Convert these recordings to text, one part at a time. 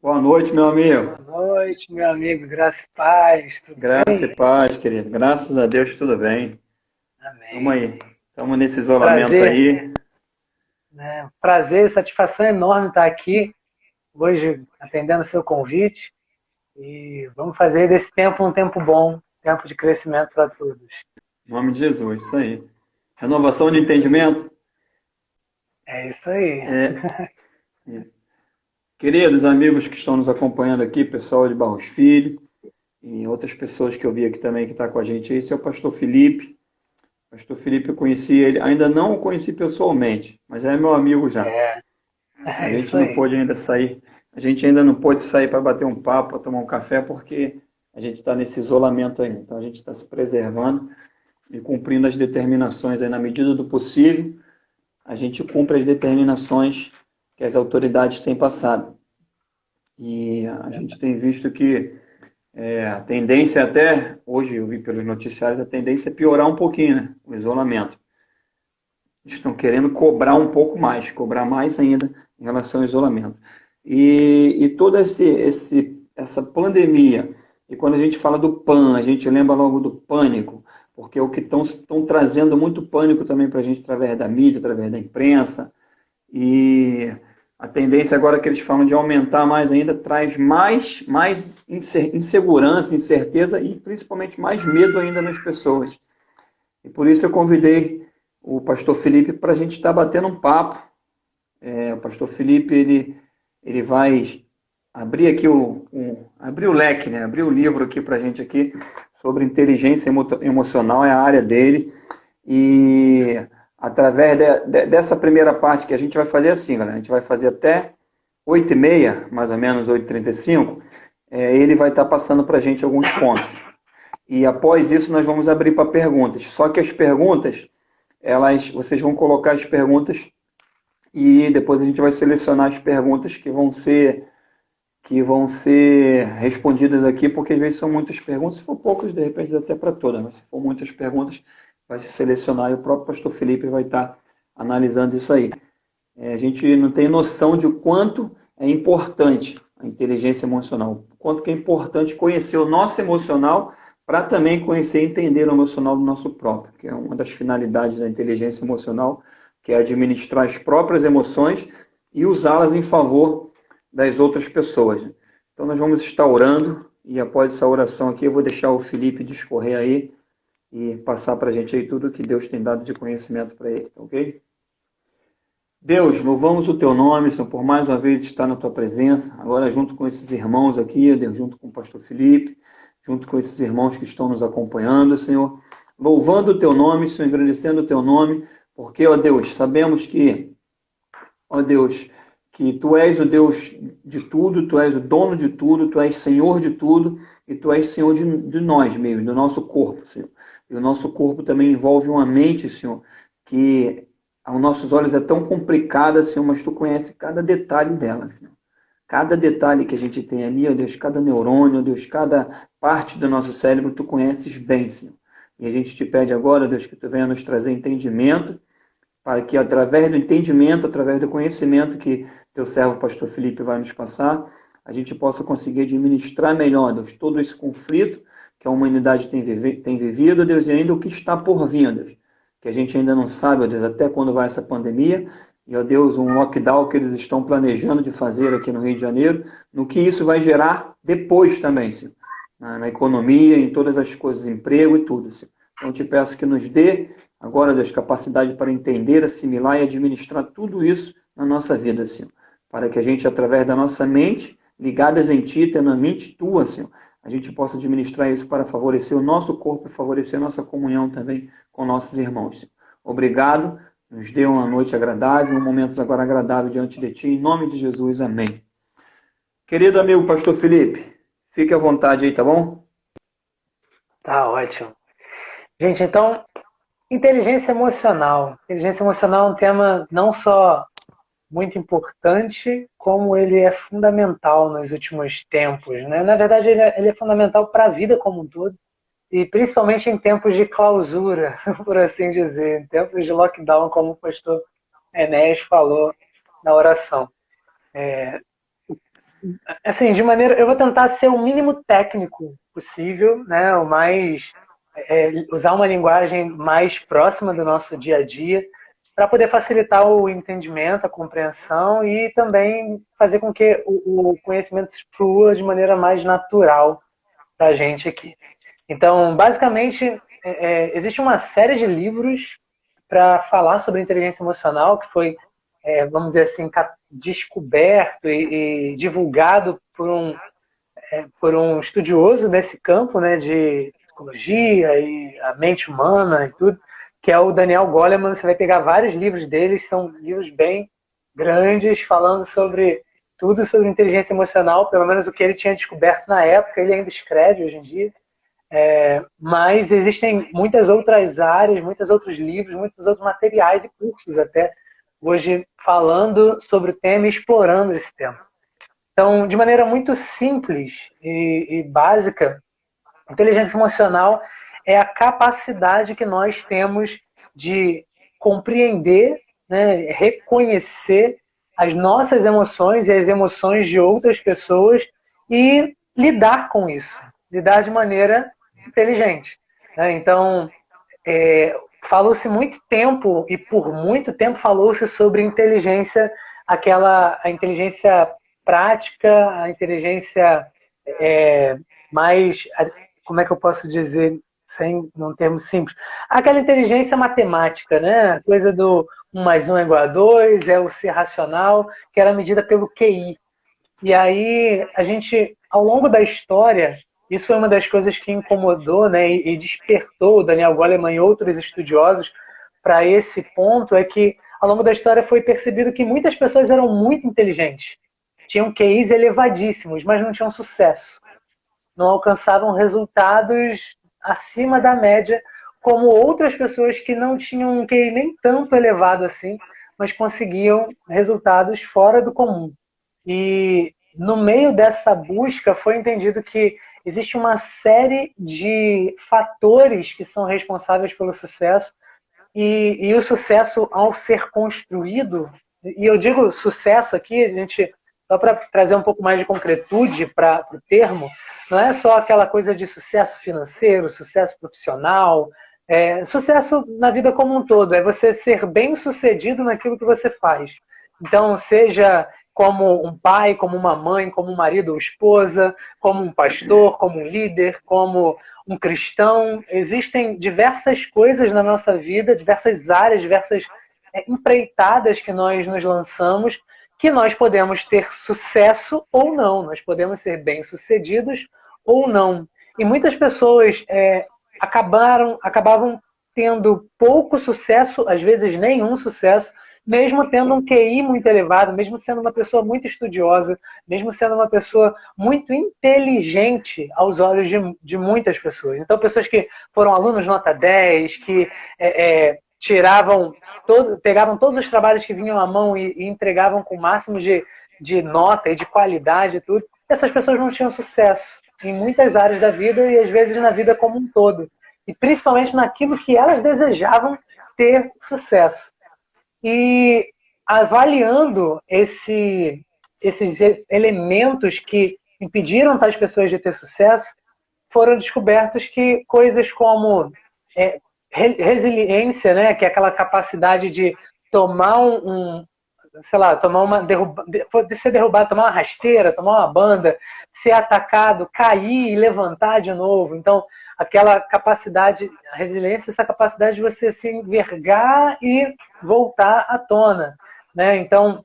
Boa noite, meu amigo. Boa noite, meu amigo. Graça e paz. Tudo Graça bem? e paz, querido. Graças a Deus, tudo bem. Tamo Amém. aí. Tamo nesse isolamento Prazer, aí. né? Prazer, satisfação enorme estar aqui hoje atendendo o seu convite e vamos fazer desse tempo um tempo bom, tempo de crescimento para todos. Em nome de Jesus, isso aí. Renovação de entendimento. É isso aí. É, é. Queridos amigos que estão nos acompanhando aqui, pessoal de Barros Filho, e outras pessoas que eu vi aqui também que está com a gente aí, esse é o pastor Felipe. Pastor Felipe, eu conheci ele, ainda não o conheci pessoalmente, mas é meu amigo já. É, A é gente isso não aí. pôde ainda sair, a gente ainda não pôde sair para bater um papo, para tomar um café, porque a gente está nesse isolamento ainda. Então a gente está se preservando e cumprindo as determinações aí na medida do possível. A gente cumpre as determinações que as autoridades têm passado. E a gente tem visto que a tendência até, hoje eu vi pelos noticiários, a tendência é piorar um pouquinho, né? O isolamento. Estão querendo cobrar um pouco mais, cobrar mais ainda em relação ao isolamento. E toda essa pandemia, e quando a gente fala do PAN, a gente lembra logo do pânico, porque é o que estão trazendo muito pânico também para a gente através da mídia, através da imprensa, e a tendência agora que eles falam de aumentar mais ainda traz mais insegurança, incerteza e principalmente mais medo ainda nas pessoas. E por isso eu convidei o pastor Felipe para a gente estar batendo um papo. O pastor Felipe ele vai abrir aqui abrir o leque, né? Abrir o livro aqui para a gente aqui sobre inteligência emocional, é a área dele. E através dessa primeira parte que a gente vai fazer assim, galera, a gente vai fazer até 8h30, mais ou menos 8h35, ele vai estar passando para a gente alguns pontos. E após isso nós vamos abrir para perguntas. Só que as perguntas, vocês vão colocar as perguntas e depois a gente vai selecionar as perguntas que vão ser respondidas aqui, porque às vezes são muitas perguntas, se for poucas, de repente até para todas, mas se for muitas perguntas, vai se selecionar e o próprio pastor Felipe vai estar analisando isso aí. A gente não tem noção de quanto é importante a inteligência emocional, quanto que é importante conhecer o nosso emocional para também conhecer e entender o emocional do nosso próprio, que é uma das finalidades da inteligência emocional, que é administrar as próprias emoções e usá-las em favor das outras pessoas. Então nós vamos estar orando e após essa oração aqui eu vou deixar o Felipe discorrer aí e passar para a gente aí tudo que Deus tem dado de conhecimento para ele, ok? Deus, louvamos o teu nome, Senhor, por mais uma vez estar na tua presença, agora junto com esses irmãos aqui, Deus, junto com o pastor Felipe, junto com esses irmãos que estão nos acompanhando, Senhor, louvando o teu nome, Senhor, engrandecendo o teu nome, porque, ó Deus, sabemos que, ó Deus, que tu és o Deus de tudo, tu és o dono de tudo, tu és Senhor de tudo, e tu és Senhor de nós mesmos, do nosso corpo, Senhor. E o nosso corpo também envolve uma mente, Senhor, que aos nossos olhos é tão complicada, Senhor, mas tu conhece cada detalhe dela, Senhor. Cada detalhe que a gente tem ali, ó Deus, cada neurônio, ó Deus, cada parte do nosso cérebro, tu conheces bem, Senhor. E a gente te pede agora, Deus, que tu venha nos trazer entendimento, para que através do entendimento, através do conhecimento que teu servo, pastor Felipe, vai nos passar, a gente possa conseguir administrar melhor, Deus, todo esse conflito que a humanidade tem vivido, Deus, e ainda o que está por vir, Deus, que a gente ainda não sabe, ó Deus, até quando vai essa pandemia, e, ó Deus, um lockdown que eles estão planejando de fazer aqui no Rio de Janeiro, no que isso vai gerar depois também, Senhor, na economia, em todas as coisas, emprego e tudo, Senhor. Então, eu te peço que nos dê agora, Deus, capacidade para entender, assimilar e administrar tudo isso na nossa vida, Senhor. Para que a gente, através da nossa mente, ligadas em Ti, tendo a mente Tua, Senhor, a gente possa administrar isso para favorecer o nosso corpo e favorecer a nossa comunhão também com nossos irmãos, Senhor. Obrigado, nos dê uma noite agradável, um momento agora agradável diante de Ti, em nome de Jesus, amém. Querido amigo pastor Felipe, fique à vontade aí, tá bom? Tá ótimo. Gente, então, inteligência emocional. Inteligência emocional é um tema não só muito importante, como ele é fundamental nos últimos tempos, né? Na verdade, ele é fundamental para a vida como um todo, e principalmente em tempos de clausura, por assim dizer, em tempos de lockdown, como o pastor Enéas falou na oração. assim, eu vou tentar ser o mínimo técnico possível, né? Usar uma linguagem mais próxima do nosso dia a dia, para poder facilitar o entendimento, a compreensão e também fazer com que o conhecimento flua de maneira mais natural para a gente aqui. Então, basicamente, existe uma série de livros para falar sobre inteligência emocional que foi, vamos dizer assim, descoberto e divulgado por um estudioso desse campo, né, de psicologia e a mente humana e tudo, que é o Daniel Goleman. Você vai pegar vários livros deles, são livros bem grandes, falando sobre tudo sobre inteligência emocional, pelo menos o que ele tinha descoberto na época, ele ainda escreve hoje em dia. Mas existem muitas outras áreas, muitos outros livros, muitos outros materiais e cursos até hoje falando sobre o tema e explorando esse tema. Então, de maneira muito simples e básica, inteligência emocional é a capacidade que nós temos de compreender, né, reconhecer as nossas emoções e as emoções de outras pessoas e lidar com isso, lidar de maneira inteligente. Né? Então, falou-se muito tempo, e por muito tempo falou-se sobre inteligência, a inteligência prática, a inteligência mais, como é que eu posso dizer, sem um termo simples, aquela inteligência matemática, né? Coisa do 1 mais 1 é igual a 2, é o ser racional, que era medida pelo QI. E aí, a gente, ao longo da história, isso foi uma das coisas que incomodou, né, e despertou o Daniel Goleman e outros estudiosos para esse ponto, é que ao longo da história foi percebido que muitas pessoas eram muito inteligentes, tinham QIs elevadíssimos, mas não tinham sucesso, não alcançavam resultados acima da média, como outras pessoas que não tinham um QI nem tanto elevado assim, mas conseguiam resultados fora do comum. E no meio dessa busca foi entendido que existe uma série de fatores que são responsáveis pelo sucesso, e o sucesso, ao ser construído, e eu digo sucesso aqui, a gente, só para trazer um pouco mais de concretude para o termo, não é só aquela coisa de sucesso financeiro, sucesso profissional, sucesso na vida como um todo, é você ser bem sucedido naquilo que você faz. Então, seja como um pai, como uma mãe, como um marido ou esposa, como um pastor, como um líder, como um cristão. Existem diversas coisas na nossa vida, diversas áreas, diversas empreitadas que nós nos lançamos, que nós podemos ter sucesso ou não, nós podemos ser bem-sucedidos ou não. E muitas pessoas acabavam tendo pouco sucesso, às vezes nenhum sucesso, mesmo tendo um QI muito elevado, mesmo sendo uma pessoa muito estudiosa, mesmo sendo uma pessoa muito inteligente aos olhos de muitas pessoas. Então, pessoas que foram alunos nota 10, que pegavam todos os trabalhos que vinham à mão e entregavam com o máximo de nota e de qualidade e tudo, essas pessoas não tinham sucesso em muitas áreas da vida e às vezes na vida como um todo. E principalmente naquilo que elas desejavam ter sucesso. E avaliando esses elementos que impediram tais pessoas de ter sucesso, foram descobertos que coisas como resiliência, né, que é aquela capacidade de tomar ser derrubado, tomar uma rasteira, tomar uma banda, ser atacado, cair e levantar de novo. Então, aquela capacidade, a resiliência, essa capacidade de você se envergar e voltar à tona, né? Então,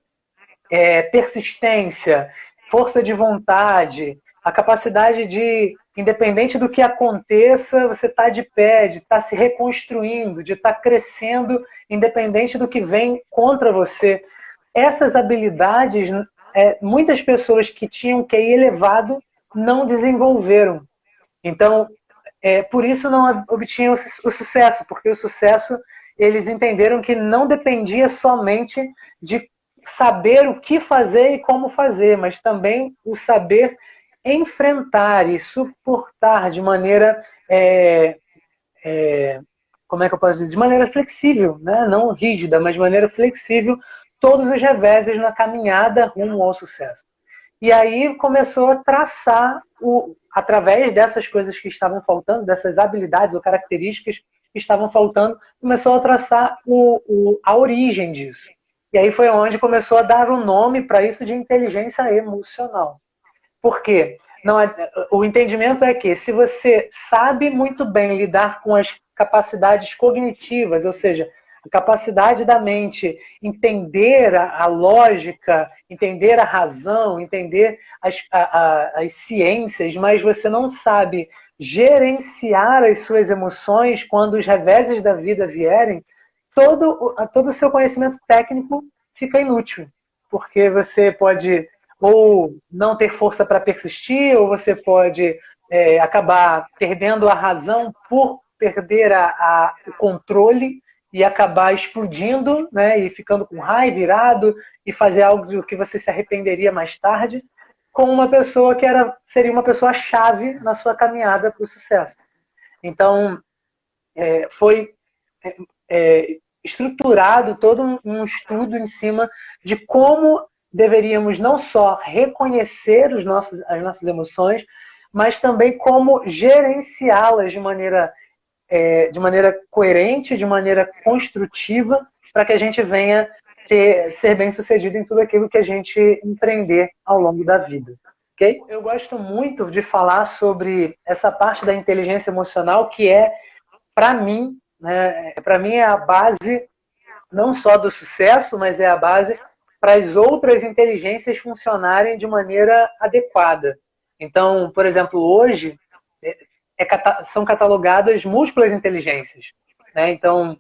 persistência, força de vontade, a capacidade de, independente do que aconteça, você está de pé, de estar se reconstruindo, de estar crescendo, independente do que vem contra você. Essas habilidades, muitas pessoas que tinham QI elevado não desenvolveram. Então, por isso não obtinham o sucesso, porque o sucesso, eles entenderam que não dependia somente de saber o que fazer e como fazer, mas também o saber enfrentar e suportar de maneira, como é que eu posso dizer? De maneira flexível, né? Não rígida, mas de maneira flexível, todos os reveses na caminhada rumo ao sucesso. E aí começou a traçar, através dessas coisas que estavam faltando, dessas habilidades ou características que estavam faltando, começou a traçar a origem disso. E aí foi onde começou a dar o nome para isso de inteligência emocional. Por quê? Não é, o entendimento é que se você sabe muito bem lidar com as capacidades cognitivas, ou seja, a capacidade da mente entender a lógica, entender a razão, entender as ciências, mas você não sabe gerenciar as suas emoções quando os reveses da vida vierem, todo o seu conhecimento técnico fica inútil, porque você pode ou não ter força para persistir, ou você pode acabar perdendo a razão por perder o controle e acabar explodindo, né, e ficando com raiva, irado, e fazer algo do que você se arrependeria mais tarde, com uma pessoa que seria uma pessoa chave na sua caminhada para o sucesso. Então, foi estruturado todo um estudo em cima de como deveríamos não só reconhecer as nossas emoções, mas também como gerenciá-las de maneira coerente, de maneira construtiva, para que a gente venha ser bem sucedido em tudo aquilo que a gente empreender ao longo da vida. Okay? Eu gosto muito de falar sobre essa parte da inteligência emocional que para mim, né, é a base não só do sucesso, mas é a base para as outras inteligências funcionarem de maneira adequada. Então, por exemplo, hoje são catalogadas múltiplas inteligências, né? Então,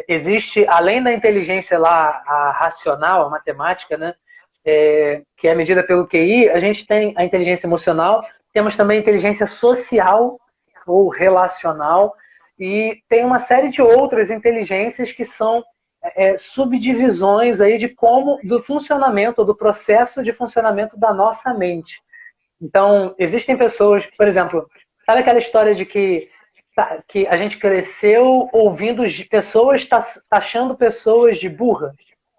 existe, além da inteligência lá, a racional, a matemática, né? Que é medida pelo QI, a gente tem a inteligência emocional, temos também a inteligência social ou relacional, e tem uma série de outras inteligências que são subdivisões aí do funcionamento, do processo de funcionamento da nossa mente. Então, existem pessoas, por exemplo, sabe aquela história de que a gente cresceu ouvindo pessoas, taxando pessoas de burra,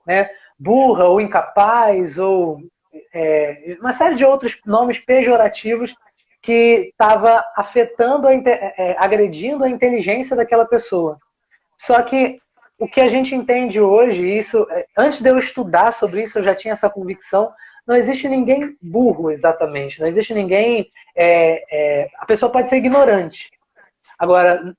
né? Burra ou incapaz, ou uma série de outros nomes pejorativos que estava afetando, agredindo a inteligência daquela pessoa. Só que o que a gente entende hoje, antes de eu estudar sobre isso, eu já tinha essa convicção, não existe ninguém burro exatamente, não existe ninguém... a pessoa pode ser ignorante. Agora,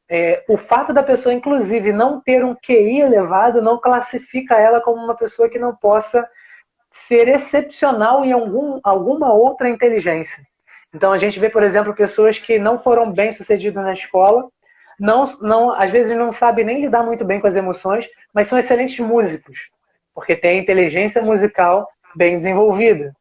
o fato da pessoa, inclusive, não ter um QI elevado não classifica ela como uma pessoa que não possa ser excepcional em alguma outra inteligência. Então, a gente vê, por exemplo, pessoas que não foram bem-sucedidas na escola, às vezes não sabem nem lidar muito bem com as emoções, mas são excelentes músicos, porque têm inteligência musical bem desenvolvida.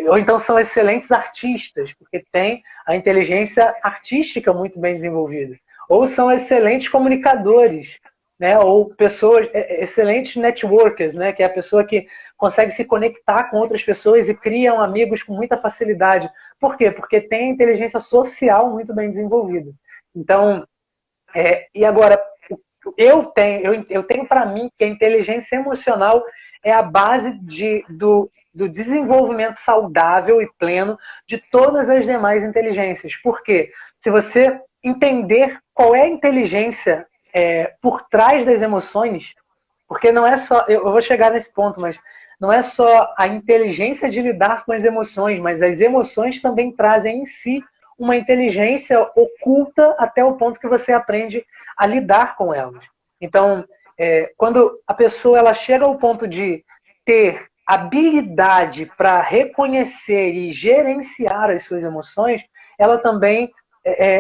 Ou então são excelentes artistas, porque têm a inteligência artística muito bem desenvolvida. Ou são excelentes comunicadores, né? Ou pessoas, excelentes networkers, né? Que é a pessoa que consegue se conectar com outras pessoas e criam amigos com muita facilidade. Por quê? Porque tem a inteligência social muito bem desenvolvida. Então, e agora, eu tenho para mim que a inteligência emocional é a base do desenvolvimento saudável e pleno de todas as demais inteligências. Por quê? Se você entender qual é a inteligência por trás das emoções, porque não é só, eu vou chegar nesse ponto, mas não é só a inteligência de lidar com as emoções, mas as emoções também trazem em si uma inteligência oculta até o ponto que você aprende a lidar com elas. Então, quando a pessoa ela chega ao ponto de ter habilidade para reconhecer e gerenciar as suas emoções, ela também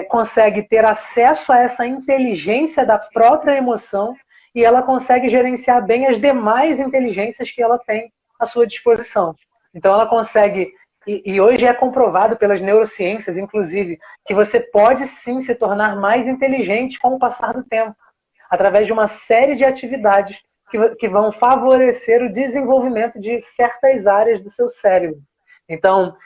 consegue ter acesso a essa inteligência da própria emoção e ela consegue gerenciar bem as demais inteligências que ela tem à sua disposição. Então, ela consegue... E hoje é comprovado pelas neurociências, inclusive, que você pode sim se tornar mais inteligente com o passar do tempo, através de uma série de atividades que vão favorecer o desenvolvimento de certas áreas do seu cérebro. Então,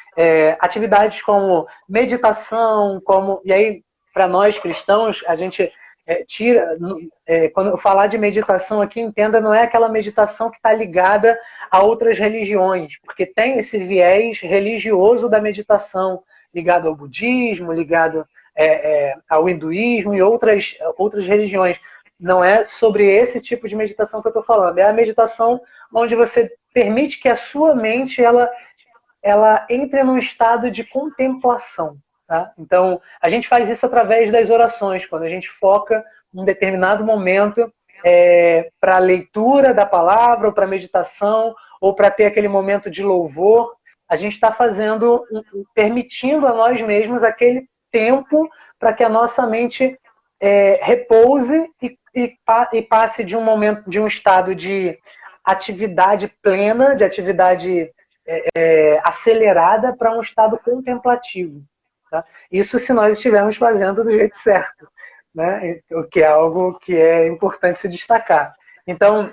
atividades como meditação, e aí, para nós cristãos, a gente quando eu falar de meditação aqui, entenda, não é aquela meditação que está ligada a outras religiões, porque tem esse viés religioso da meditação, ligado ao budismo, ligado ao hinduísmo e outras religiões. Não é sobre esse tipo de meditação que eu estou falando. É a meditação onde você permite que a sua mente ela entre num estado de contemplação. Tá? Então, a gente faz isso através das orações, quando a gente foca num determinado momento para a leitura da palavra, ou para a meditação, ou para ter aquele momento de louvor. A gente está permitindo a nós mesmos aquele tempo para que a nossa mente repouse e passe de um momento, de um estado de atividade plena, de atividade acelerada, para um estado contemplativo. Tá? Isso se nós estivermos fazendo do jeito certo, né? O que é algo que é importante se destacar. Então,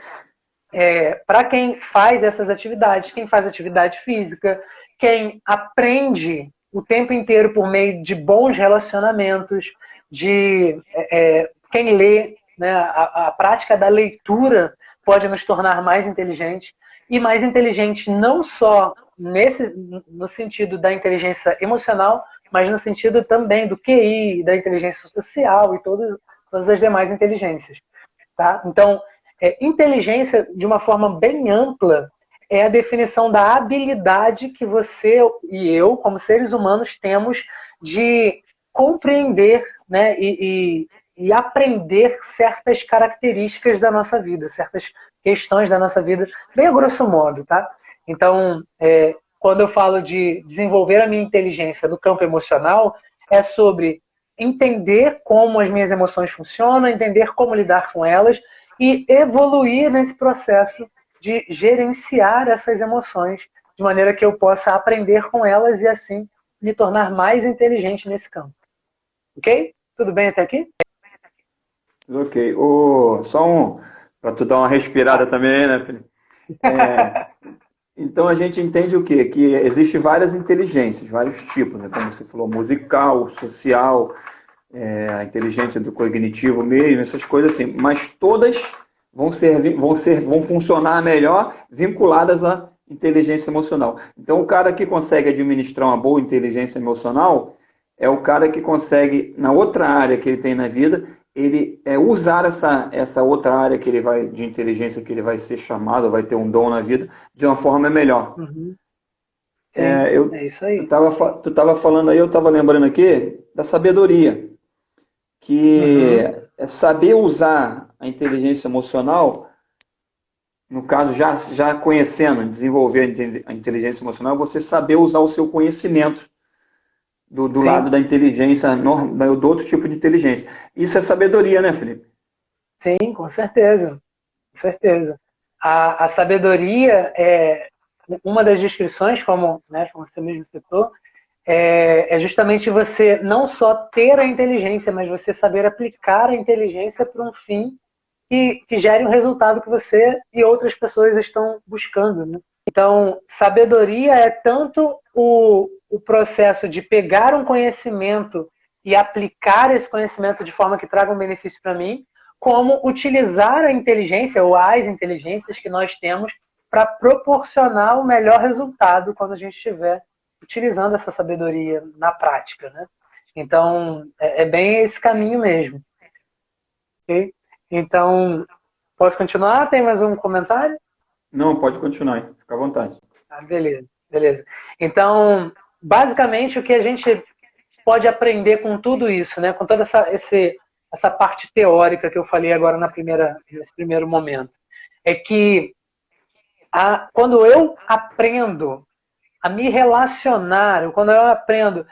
para quem faz essas atividades, quem faz atividade física, quem aprende o tempo inteiro por meio de bons relacionamentos, quem lê, né? A prática da leitura pode nos tornar mais inteligentes, e mais inteligente não só no sentido da inteligência emocional, mas no sentido também do QI, da inteligência social e todas as demais inteligências. Tá? Então, inteligência, de uma forma bem ampla, é a definição da habilidade que você e eu, como seres humanos, temos de compreender, né, e aprender certas características da nossa vida, certas questões da nossa vida, bem a grosso modo. Tá? Então, quando eu falo de desenvolver a minha inteligência no campo emocional, é sobre entender como as minhas emoções funcionam, entender como lidar com elas e evoluir nesse processo de gerenciar essas emoções, de maneira que eu possa aprender com elas e, assim, me tornar mais inteligente nesse campo. Ok? Tudo bem até aqui? Ok. Só para tu dar uma respirada também, né, Felipe? Então a gente entende o quê? Que existe várias inteligências, vários tipos, né? Como você falou, musical, social, a inteligência do cognitivo mesmo, essas coisas assim. Mas todas vão funcionar melhor vinculadas à inteligência emocional. Então o cara que consegue administrar uma boa inteligência emocional é o cara que consegue, na outra área que ele tem na vida, ele usar essa outra área que ele vai, de inteligência que ele vai ser chamado, vai ter um dom na vida, de uma forma melhor. Uhum. Sim, é isso aí. Tu estava falando aí, eu estava lembrando aqui da sabedoria, que é saber usar a inteligência emocional, no caso, já conhecendo, desenvolver a inteligência emocional, você saber usar o seu conhecimento do lado da inteligência, do outro tipo de inteligência. Isso é sabedoria, né, Felipe? Sim, com certeza. Com certeza. A sabedoria é uma das descrições, como você mesmo citou, é justamente você não só ter a inteligência, mas você saber aplicar a inteligência para um fim que gere um resultado que você e outras pessoas estão buscando. Né? Então, sabedoria é tanto o processo de pegar um conhecimento e aplicar esse conhecimento de forma que traga um benefício para mim, como utilizar a inteligência ou as inteligências que nós temos para proporcionar o melhor resultado quando a gente estiver utilizando essa sabedoria na prática. Né? Então, é bem esse caminho mesmo. Okay? Então, posso continuar? Tem mais um comentário? Não, pode continuar. Fica à vontade. Beleza. Então, basicamente, o que a gente pode aprender com tudo isso, né? Com toda essa parte teórica que eu falei agora nesse primeiro momento, é que quando eu aprendo a me relacionar, quando eu aprendo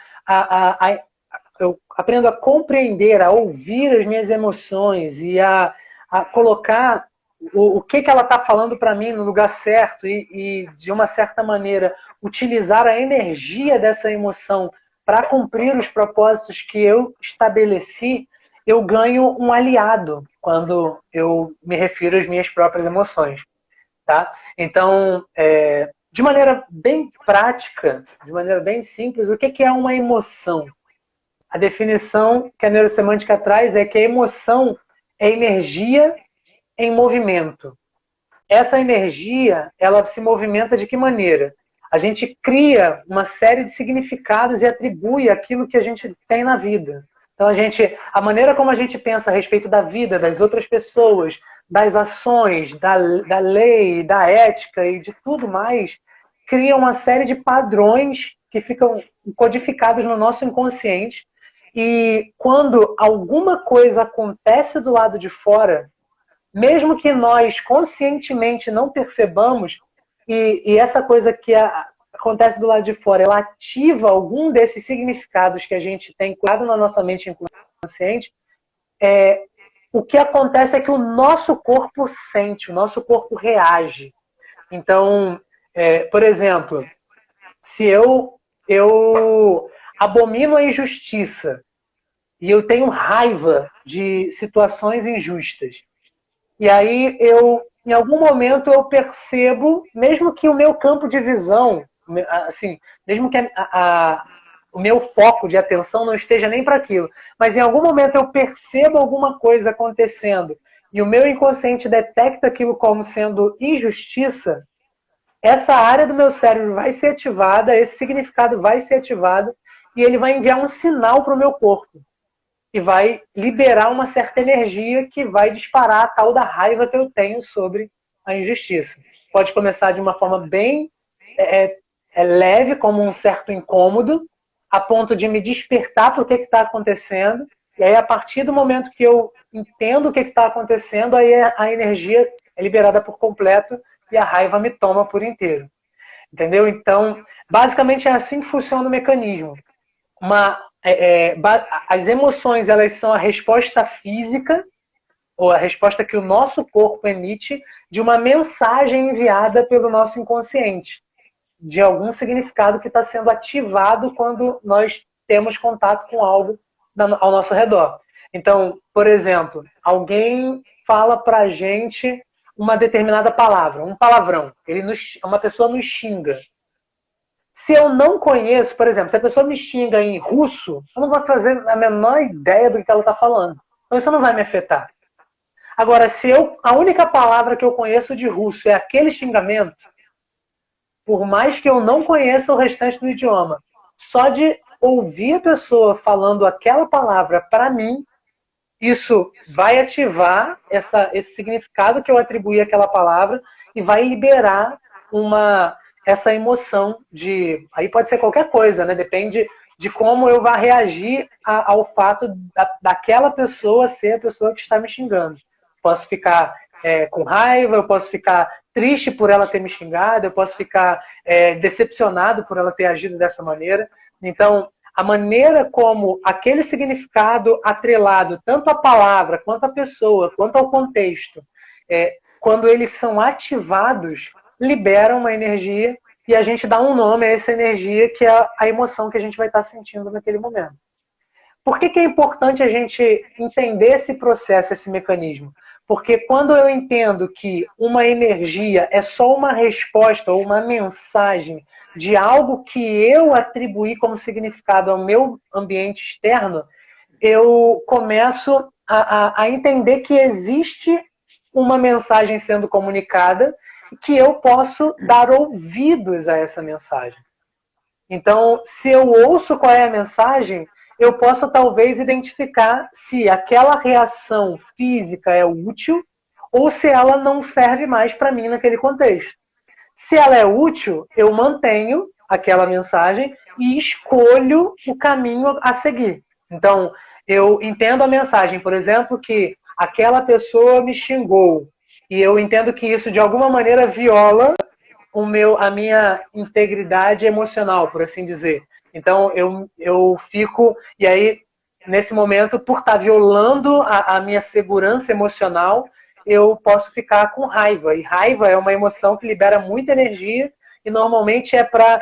eu aprendo a compreender, a ouvir as minhas emoções e a colocar o que ela está falando para mim no lugar certo e, de uma certa maneira, utilizar a energia dessa emoção para cumprir os propósitos que eu estabeleci, eu ganho um aliado quando eu me refiro às minhas próprias emoções. Tá? Então, de maneira bem prática, de maneira bem simples, o que é uma emoção? A definição que a neurosemântica traz é que a emoção é energia em movimento. Essa energia, ela se movimenta de que maneira? A gente cria uma série de significados e atribui aquilo que a gente tem na vida. Então, a maneira como a gente pensa a respeito da vida, das outras pessoas, das ações, da lei, da ética e de tudo mais, cria uma série de padrões que ficam codificados no nosso inconsciente. E quando alguma coisa acontece do lado de fora, mesmo que nós conscientemente não percebamos, e essa coisa que acontece do lado de fora, ela ativa algum desses significados que a gente tem criado na nossa mente inconsciente, o que acontece é que o nosso corpo sente, o nosso corpo reage. Então, por exemplo, se eu abomino a injustiça e eu tenho raiva de situações injustas, e aí em algum momento eu percebo, mesmo que o meu campo de visão, assim, mesmo que o meu foco de atenção não esteja nem para aquilo, mas em algum momento eu percebo alguma coisa acontecendo e o meu inconsciente detecta aquilo como sendo injustiça, essa área do meu cérebro vai ser ativada, esse significado vai ser ativado e ele vai enviar um sinal para o meu corpo. E vai liberar uma certa energia que vai disparar a tal da raiva que eu tenho sobre a injustiça. Pode começar de uma forma bem leve, como um certo incômodo, a ponto de me despertar para o que está acontecendo. E aí, a partir do momento que eu entendo o que está acontecendo, aí a energia é liberada por completo e a raiva me toma por inteiro. Entendeu? Então, basicamente é assim que funciona o mecanismo. As emoções, elas são a resposta física, ou a resposta que o nosso corpo emite de uma mensagem enviada pelo nosso inconsciente, de algum significado que está sendo ativado quando nós temos contato com algo ao nosso redor. Então, por exemplo, alguém fala pra gente uma determinada palavra, um palavrão. Uma pessoa nos xinga. Se eu não conheço, por exemplo, se a pessoa me xinga em russo, eu não vou fazer a menor ideia do que ela está falando. Então isso não vai me afetar. Agora, se a única palavra que eu conheço de russo é aquele xingamento, por mais que eu não conheça o restante do idioma, só de ouvir a pessoa falando aquela palavra para mim, isso vai ativar esse significado que eu atribuí àquela palavra e vai liberar essa emoção aí pode ser qualquer coisa, né? Depende de como eu vá reagir ao fato daquela pessoa ser a pessoa que está me xingando. Posso ficar com raiva, eu posso ficar triste por ela ter me xingado, eu posso ficar decepcionado por ela ter agido dessa maneira. Então, a maneira como aquele significado atrelado, tanto à palavra, quanto à pessoa, quanto ao contexto, quando eles são ativados, liberam uma energia e a gente dá um nome a essa energia, que é a emoção que a gente vai estar sentindo naquele momento. Por que é importante a gente entender esse processo, esse mecanismo? Porque quando eu entendo que uma energia é só uma resposta ou uma mensagem de algo que eu atribuí como significado ao meu ambiente externo, eu começo a entender que existe uma mensagem sendo comunicada e que eu posso dar ouvidos a essa mensagem. Então, se eu ouço qual é a mensagem, eu posso talvez identificar se aquela reação física é útil ou se ela não serve mais para mim naquele contexto. Se ela é útil, eu mantenho aquela mensagem e escolho o caminho a seguir. Então, eu entendo a mensagem, por exemplo, que aquela pessoa me xingou e eu entendo que isso de alguma maneira viola a minha integridade emocional, por assim dizer. Então, eu fico... E aí, nesse momento, por estar violando a minha segurança emocional, eu posso ficar com raiva. E raiva é uma emoção que libera muita energia e normalmente é para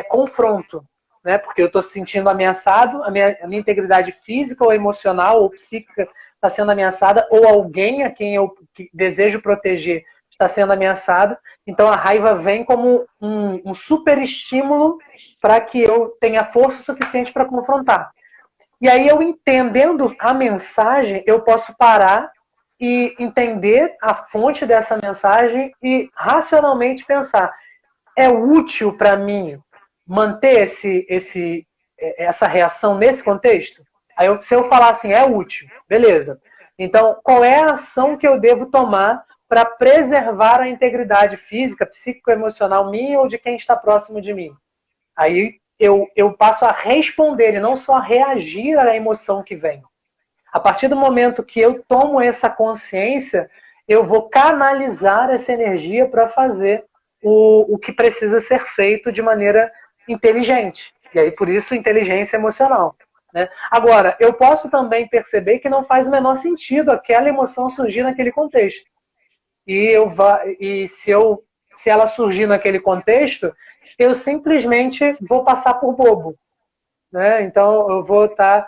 confronto, né? Porque eu estou se sentindo ameaçado, a minha integridade física ou emocional ou psíquica está sendo ameaçada, ou alguém a quem eu desejo proteger está sendo ameaçado. Então a raiva vem como um super estímulo para que eu tenha força suficiente para confrontar. E aí eu entendendo a mensagem, eu posso parar e entender a fonte dessa mensagem e racionalmente pensar, é útil para mim manter essa reação nesse contexto? Aí se eu falar assim, é útil, beleza. Então, qual é a ação que eu devo tomar para preservar a integridade física, psíquico-emocional minha ou de quem está próximo de mim? Aí eu passo a responder e não só reagir à emoção que vem. A partir do momento que eu tomo essa consciência, eu vou canalizar essa energia para fazer o que precisa ser feito de maneira inteligente. E aí, por isso, inteligência emocional. Né? Agora, eu posso também perceber que não faz o menor sentido aquela emoção surgir naquele contexto. E se ela surgir naquele contexto, eu simplesmente vou passar por bobo. Né? Então, eu vou estar,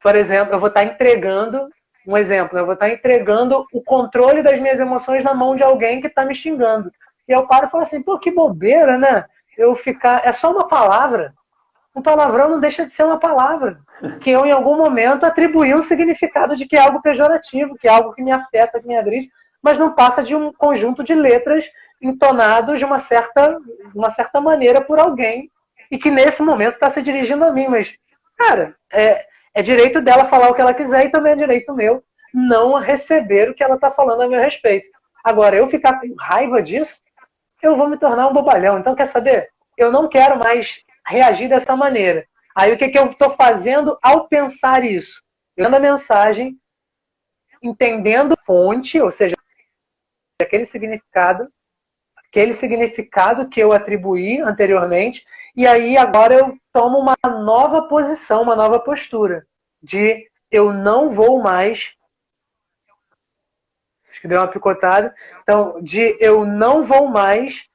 por exemplo, eu vou estar entregando, um exemplo, eu vou estar entregando o controle das minhas emoções na mão de alguém que está me xingando. E eu paro e falo assim, pô, que bobeira, né? É só uma palavra. Um palavrão não deixa de ser uma palavra. Que eu, em algum momento, atribuí um significado de que é algo pejorativo, que é algo que me afeta, que me agride, mas não passa de um conjunto de letras entonados de uma certa maneira por alguém e que nesse momento está se dirigindo a mim. Mas, cara, é direito dela falar o que ela quiser e também é direito meu não receber o que ela está falando a meu respeito. Agora, eu ficar com raiva disso, eu vou me tornar um bobalhão. Então, quer saber? Eu não quero mais reagir dessa maneira. Aí, o que eu estou fazendo ao pensar isso? Eu dando a mensagem, entendendo a fonte, ou seja, aquele significado que eu atribuí anteriormente, e aí agora eu tomo uma nova posição, uma nova postura, de eu não vou mais, acho que deu uma picotada, então, de eu não vou mais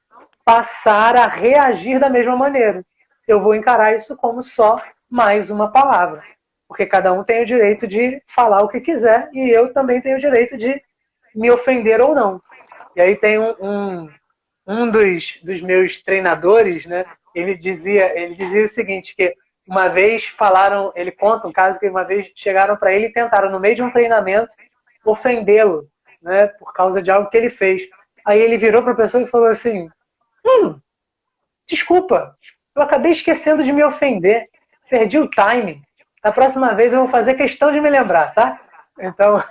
passar a reagir da mesma maneira. Eu vou encarar isso como só mais uma palavra, porque cada um tem o direito de falar o que quiser, e eu também tenho o direito de me ofender ou não. E aí tem um dos meus treinadores, né? Ele dizia o seguinte, que uma vez ele conta um caso que uma vez chegaram para ele e tentaram, no meio de um treinamento, ofendê-lo, né? Por causa de algo que ele fez. Aí ele virou para a pessoa e falou assim, desculpa, eu acabei esquecendo de me ofender, perdi o timing. Da próxima vez eu vou fazer questão de me lembrar, tá? Então,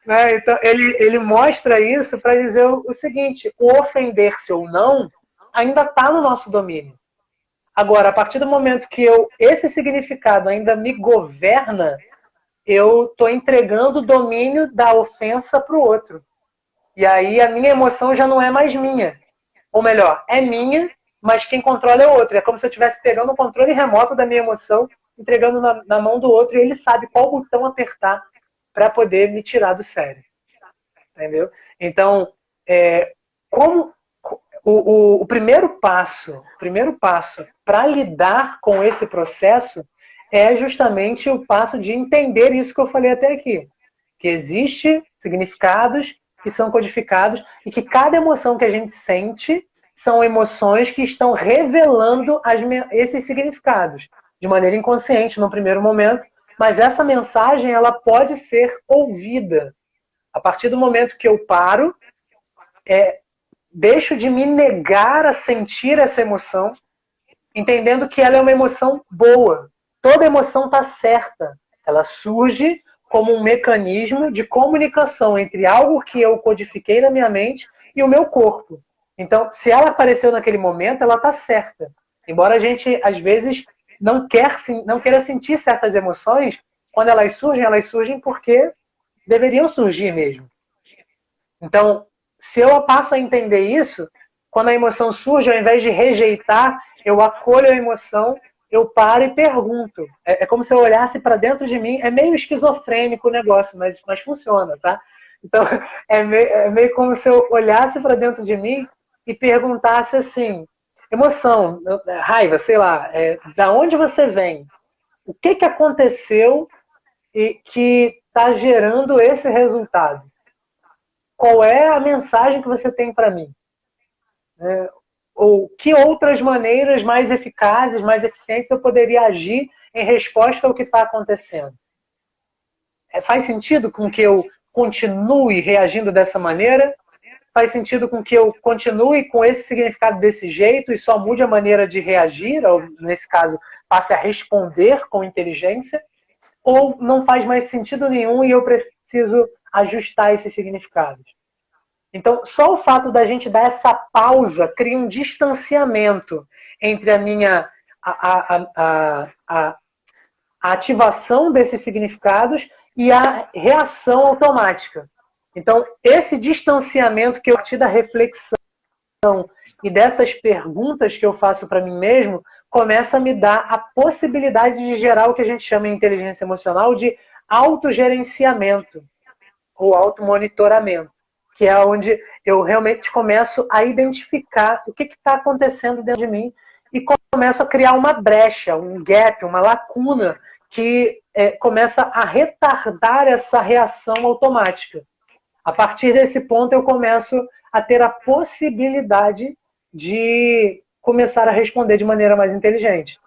então ele mostra isso para dizer o seguinte, o ofender-se ou não ainda está no nosso domínio. Agora, a partir do momento que esse significado ainda me governa, eu estou entregando o domínio da ofensa para o outro. E aí a minha emoção já não é mais minha. Ou melhor, é minha, mas quem controla é o outro. É como se eu estivesse pegando o controle remoto da minha emoção, entregando na mão do outro, e ele sabe qual botão apertar para poder me tirar do sério. Entendeu? Então, como o primeiro passo para lidar com esse processo é justamente o passo de entender isso que eu falei até aqui. Que existe significados que são codificados e que cada emoção que a gente sente são emoções que estão revelando esses significados de maneira inconsciente no primeiro momento, mas essa mensagem ela pode ser ouvida. A partir do momento que eu paro, deixo de me negar a sentir essa emoção, entendendo que ela é uma emoção boa. Toda emoção está certa. Ela surge como um mecanismo de comunicação entre algo que eu codifiquei na minha mente e o meu corpo. Então, se ela apareceu naquele momento, ela está certa. Embora a gente, às vezes, não queira sentir certas emoções, quando elas surgem porque deveriam surgir mesmo. Então, se eu passo a entender isso, quando a emoção surge, ao invés de rejeitar, eu acolho a emoção, eu paro e pergunto. É como se eu olhasse para dentro de mim. É meio esquizofrênico o negócio, mas funciona, tá? Então, é meio como se eu olhasse para dentro de mim e perguntasse assim, emoção, raiva, sei lá, da onde você vem? O que aconteceu e que está gerando esse resultado? Qual é a mensagem que você tem para mim? Ou que outras maneiras mais eficazes, mais eficientes eu poderia agir em resposta ao que está acontecendo? Faz sentido com que eu continue reagindo dessa maneira? Faz sentido com que eu continue com esse significado desse jeito e só mude a maneira de reagir, ou nesse caso, passe a responder com inteligência? Ou não faz mais sentido nenhum e eu preciso ajustar esses significados? Então, só o fato da gente dar essa pausa cria um distanciamento entre a minha a ativação desses significados e a reação automática. Então, esse distanciamento que eu partir da reflexão e dessas perguntas que eu faço para mim mesmo, começa a me dar a possibilidade de gerar o que a gente chama em inteligência emocional de autogerenciamento ou automonitoramento, que é onde eu realmente começo a identificar o que está acontecendo dentro de mim e começo a criar uma brecha, um gap, uma lacuna que começa a retardar essa reação automática. A partir desse ponto, eu começo a ter a possibilidade de começar a responder de maneira mais inteligente.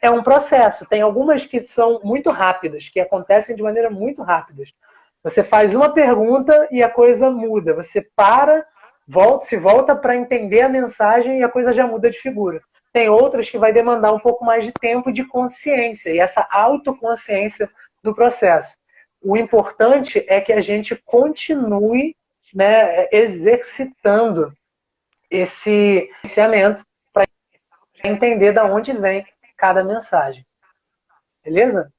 É um processo. Tem algumas que são muito rápidas, que acontecem de maneira muito rápida. Você faz uma pergunta e a coisa muda. Você para, se volta para entender a mensagem e a coisa já muda de figura. Tem outras que vai demandar um pouco mais de tempo de consciência e essa autoconsciência do processo. O importante é que a gente continue, né, exercitando esse pensamento para entender de onde vem cada mensagem. Beleza?